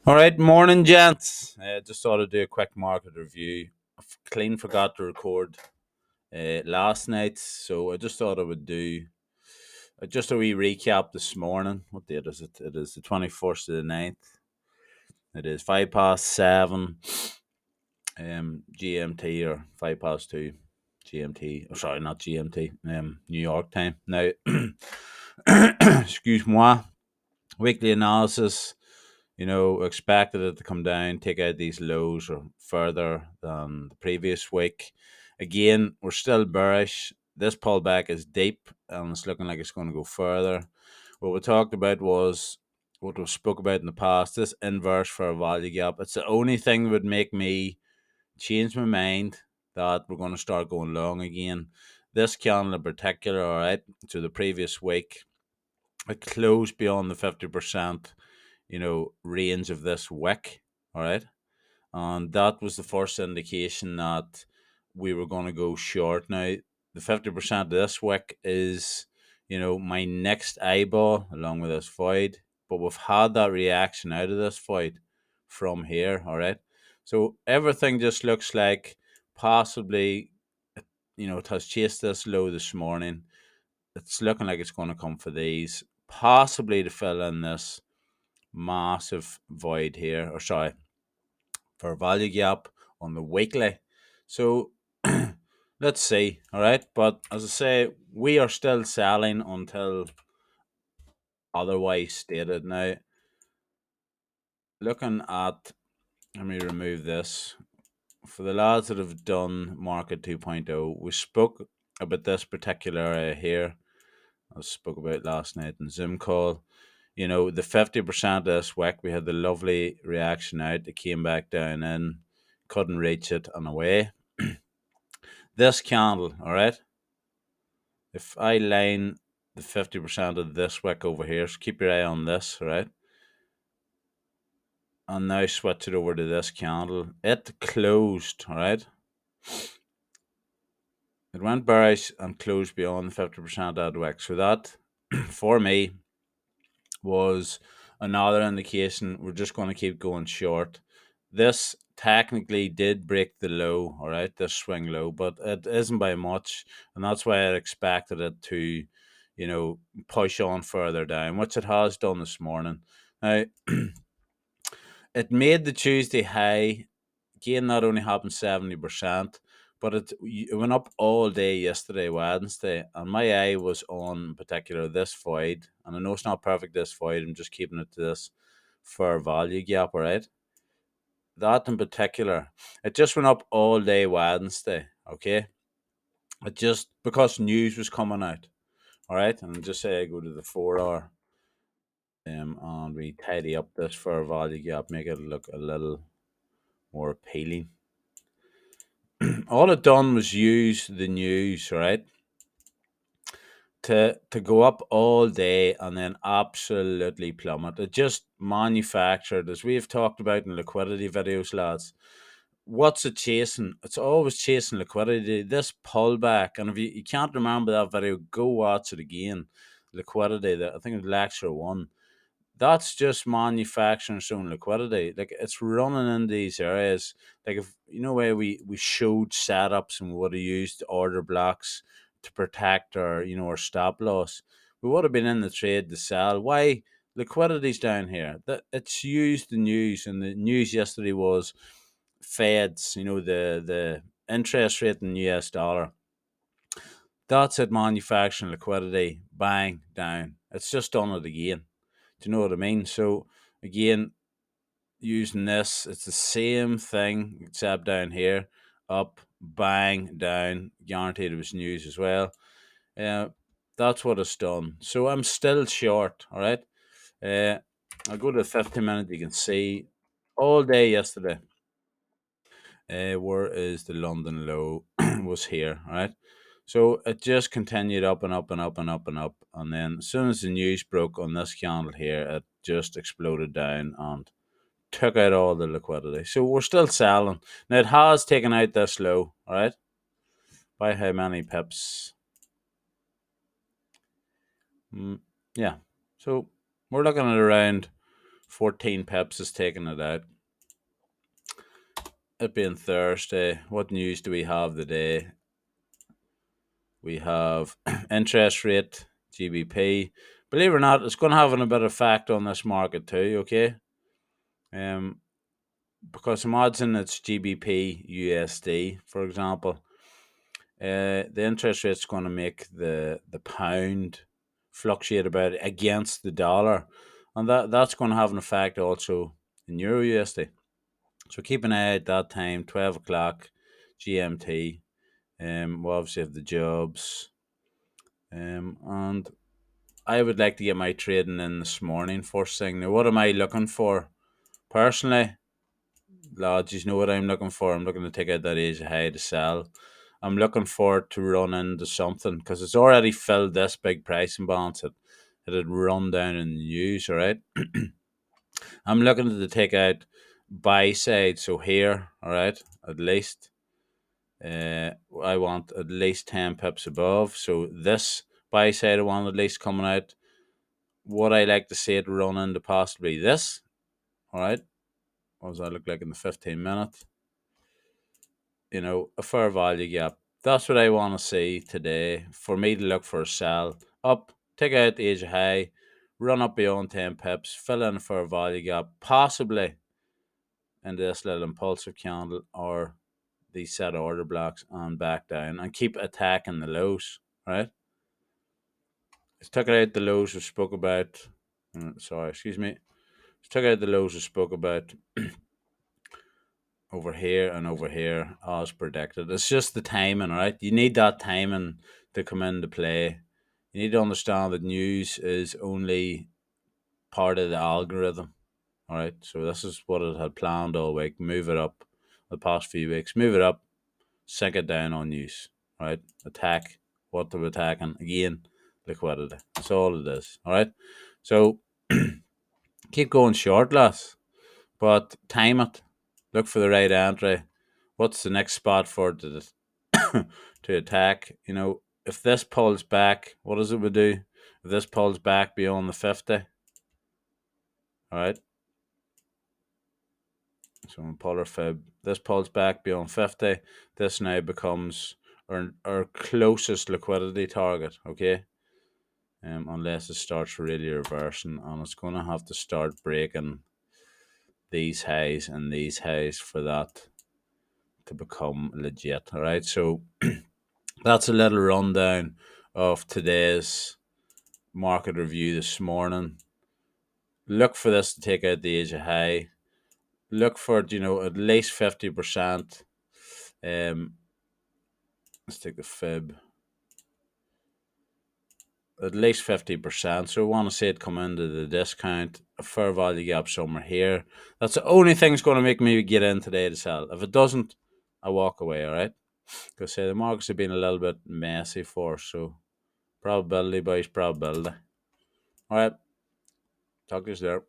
All right, morning, gents. Just thought I'd do a quick market review. I clean forgot to record last night, so I just thought I would do just a wee recap this morning. What date is it? It is the 21st of the ninth. It is 7:05 GMT or 2 GMT. Oh, sorry, not GMT. New York time. Now, excuse moi. Weekly analysis. Expected it to come down, take out these lows or further than the previous week. Again, we're still bearish. This pullback is deep and it's looking like it's going to go further. What we talked about was what we spoke about in the past, this inverse for a value gap. It's the only thing that would make me change my mind that we're going to start going long again. This candle in particular, all right, to the previous week, it closed beyond the 50% range of this wick. All right. And that was the first indication that we were going to go short. Now, the 50% of this wick is, my next eyeball along with this void. But we've had that reaction out of this void from here. All right. So everything just looks like possibly, it has chased this low this morning. It's looking like it's going to come for these, possibly to fill in this massive void here, or sorry, for a value gap on the weekly. So let's see. All right. But as I say, we are still selling until otherwise stated. Now, looking at, let me remove this. For the lads that have done Market 2.0, we spoke about this particular area here. I spoke about last night in Zoom call. The 50% of this wick, we had the lovely reaction out. It came back down in, couldn't reach it and away. This candle, all right, if I line the 50% of this wick over here, so keep your eye on this, all right, and now switch it over to this candle. It closed, all right. It went bearish and closed beyond the 50% of the wick. So that, for me, was another indication we're just going to keep going short. This technically did break the low, all right, this swing low, but it isn't by much, and that's why I expected it to, push on further down, which it has done this morning. Now, it made the Tuesday high. Again, that only happened 70%, but it went up all day yesterday, Wednesday, and my eye was on, in particular, this void. And I know it's not perfect, this void. I'm just keeping it to this fair value gap, all right? That in particular, it just went up all day Wednesday, okay? It just, because news was coming out, all right? And just say I go to the 4 hour and we tidy up this fair value gap, make it look a little more appealing. All it done was use the news, right, to go up all day and then absolutely plummet. It just manufactured, as we've talked about in liquidity videos, lads. What's it chasing? It's always chasing liquidity. This pullback, and if you can't remember that video, go watch it again. Liquidity, that I think it's lecture one. That's just manufacturing its own liquidity. Like, it's running in these areas. Like, if where we showed setups and we would have used order blocks to protect our our stop loss, we would have been in the trade to sell. Why? Liquidity's down here. That it's used the news, and the news yesterday was Fed's, the interest rate in US dollar. That's it, manufacturing liquidity, bang, down. It's just done it again. Do you know what I mean? So again, using this, it's the same thing except down here, up, bang, down. Guaranteed it was news as well. Uh, that's what it's done. So I'm still short. All right. I'll go to the 50 minute. You can see all day yesterday. Where is the London low? Was here. All right. So it just continued up and up and up and up and up. And then as soon as the news broke on this candle here, it just exploded down and took out all the liquidity. So we're still selling. Now it has taken out this low, all right? By how many pips? Yeah. So we're looking at around 14 pips is taking it out. It being Thursday, what news do we have today? We have interest rate, GBP. Believe it or not, it's going to have a bit of effect on this market too, okay? Um, because imagine it's GBP USD, for example. The interest rate's going to make the pound fluctuate about against the dollar, and that's going to have an effect also in Euro USD. So keep an eye at that time, 12 o'clock GMT. We obviously have the jobs, and I would like to get my trading in this morning first thing. Now, what am I looking for personally? Lads, you know what I'm looking for. I'm looking to take out that Asia high to sell. I'm looking for it to run into something because it's already filled this big price imbalance. It had run down in the news, all right? I'm looking to take out buy side. So here, all right, at least. I want at least 10 pips above. So this buy side I want at least coming out. What I like to see it run into possibly this, all right? What does that look like in the 15 minutes? A fair value gap. That's what I want to see today for me to look for a sell up, take out the Asia high, run up beyond 10 pips, fill in a fair value gap, possibly into this little impulsive candle or these set of order blocks and back down and keep attacking the lows, right? Let's took it out the lows we spoke about. Sorry, excuse me. Let's took out the lows we spoke about over here and over here as predicted. It's just the timing, right? You need that timing to come into play. You need to understand that news is only part of the algorithm. All right. So this is what it had planned all week. Move it up the past few weeks. Move it up, sink it down on news. Right. Attack what they're attacking. Again, liquidity. That's all it is. All right. So keep going short, lads. But time it. Look for the right entry. What's the next spot for to to attack? If this pulls back, what does it would do? If this pulls back beyond the 50, all right. So in polar fib, this pulls back beyond 50. This now becomes our closest liquidity target. Okay. Unless it starts really reversing, and it's going to have to start breaking these highs and these highs for that to become legit. All right. So that's a little rundown of today's market review this morning. Look for this to take out the Asia high. Look for at least 50%. Let's take the fib. At least 50%. So we want to see it come into the discount, a fair value gap somewhere here. That's the only thing that's going to make me get in today to sell. If it doesn't, I walk away, all right? Because the markets have been a little bit messy for us, so probability, boys, probability. All right, talk to you there.